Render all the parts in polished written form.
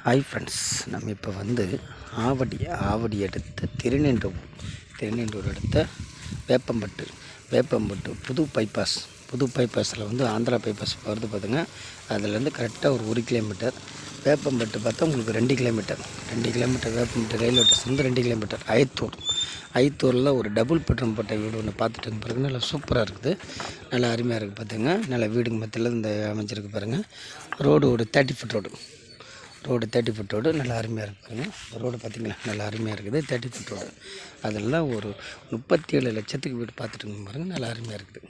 Hi friends, நம்ம இப்போ வந்து ஆவடி அடுத்த திருநெண்டூர் அடுத்த வேப்பம்பட்டு புது பைபாஸில் வந்து ஆந்திரா பைபாஸ் வருது பார்த்துங்க. அதுலேருந்து கரெக்டாக ஒரு கிலோமீட்டர். வேப்பம்பட்டு பார்த்தா உங்களுக்கு 2 கிலோமீட்டர் வேப்பம்பட்டு ரயில்வே ஸ்டேஷன் வந்து 2 கிலோமீட்டர். ஐத்தூரில் ஒரு டபுள் பெட்ரூம் போட்ட வீடு ஒன்று பார்த்துட்டு பாருங்கள். நல்லா சூப்பராக இருக்குது, நல்லா அருமையாக இருக்குது பார்த்துங்க. நல்லா வீடுங்க மத்தியில் இந்த அமைச்சிருக்கு பாருங்கள். ரோடு ஒரு 30 ஃபுட் ரோடு நல்லா அருமையாக இருக்குது பாருங்கள். ரோடு பார்த்திங்களா, நல்லா அருமையாக இருக்குது. 30 ஃபுட் ரோடு. அதெல்லாம் ஒரு 37 லட்சத்துக்கு வீடு பார்த்துட்டுங்க பாருங்கள். நல்லா அருமையாக இருக்குது.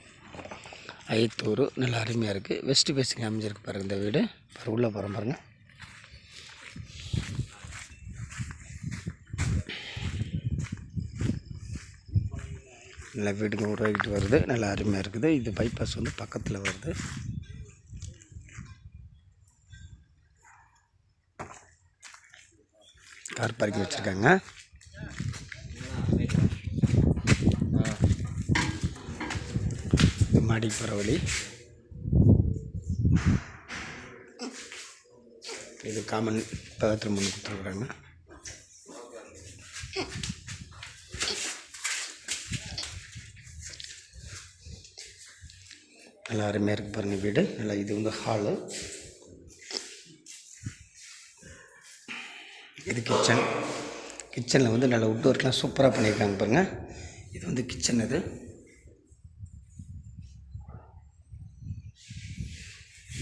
ஐத்தூர் நல்லா அருமையாக இருக்குது. வெஸ்ட் ஃபேஸிங் அமைஞ்சிருக்கு பாருங்கள் இந்த வீடு. உள்ளே போகிறோம் பாருங்கள். நல்லா வீடுங்க உருவாக்கிட்டு வருது, நல்லா அருமையாக இருக்குது. இது பைபாஸ் வந்து பக்கத்தில் வருது. கார் பார்க்கிங் வச்சுருக்காங்க. இது மாடி போகிற வழி. இது காமன் பக்கத்தில் முன்னு கொடுத்துருக்குறாங்க. நல்லா அருமையாக இருக்குது பாருங்கள் வீடு. நல்லா இது வந்து ஹாலு. இது கிச்சனில் வந்து நல்லா வுட் ஒர்க்லாம் சூப்பராக பண்ணியிருக்காங்க பாருங்கள். இது வந்து கிச்சன். இது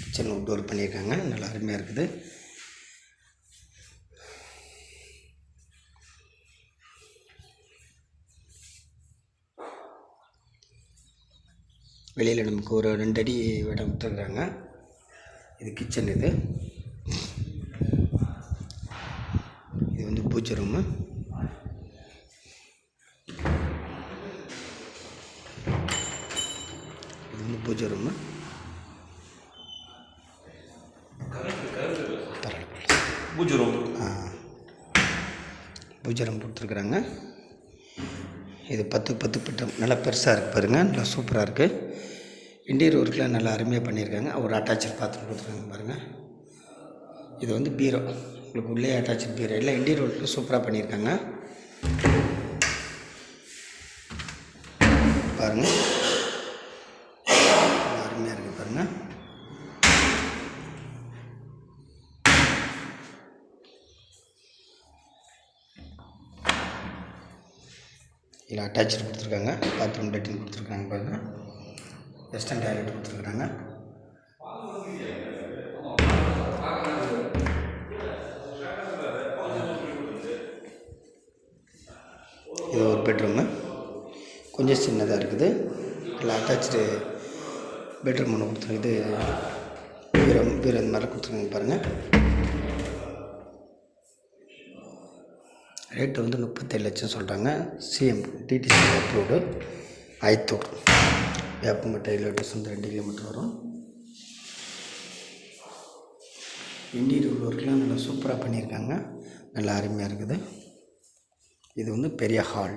கிச்சன் வுட் ஒர்க் பண்ணியிருக்காங்க, நல்லா அருமையாக இருக்குது. வெளியில் நமக்கு ஒரு 2 அடி இடம் விட்டுருக்குறாங்க. இது கிச்சன். இது வந்து பூஜை ரூமு. இது வந்து பூஜை ரூமு. பூஜை ரூம் கொடுத்துருக்குறாங்க. இது 10 பெட்ரூம். நல்லா பெருசாக இருக்குது பாருங்கள், நல்லா சூப்பராக இருக்குது. இன்டீரியர் ஒர்க்லாம் நல்லா அருமையாக பண்ணியிருக்காங்க. ஒரு அட்டாச்சு பாத்ரூம் கொடுத்துருக்காங்க பாருங்கள். இது வந்து பீரோ, உங்களுக்கு உள்ளே அட்டாச்சு பீரோ. எல்லாம் இன்டீரியர் ஒர்க்கு சூப்பராக பண்ணியிருக்காங்க பாருங்கள். அருமையாக இருக்குது பாருங்கள். இதில் அட்டாச்சு கொடுத்துருக்காங்க. பாத்ரூம் லெட்டின் கொடுத்துருக்காங்க பாருங்கள். வெஸ்டர்ன் டாய்லெட் கொடுத்துருக்குறாங்க. இது ஒரு பெட்ரூமு, கொஞ்சம் சின்னதாக இருக்குது. இதில் அட்டாச்சு பெட்ரூம் ஒன்று கொடுத்துருக்கு. இது பீரோ இந்த மாதிரி கொடுத்துருக்காங்க பாருங்கள். ரேட்டு வந்து 37 லட்சம் சொல்கிறாங்க. CM DTC approved. Aithur Veppampattu railway station 2 kilometre வரும். இன்டீரியர் ஒர்க்லாம் நல்லா சூப்பராக பண்ணியிருக்காங்க, நல்லா அருமையாக இருக்குது. இது வந்து பெரிய ஹால்.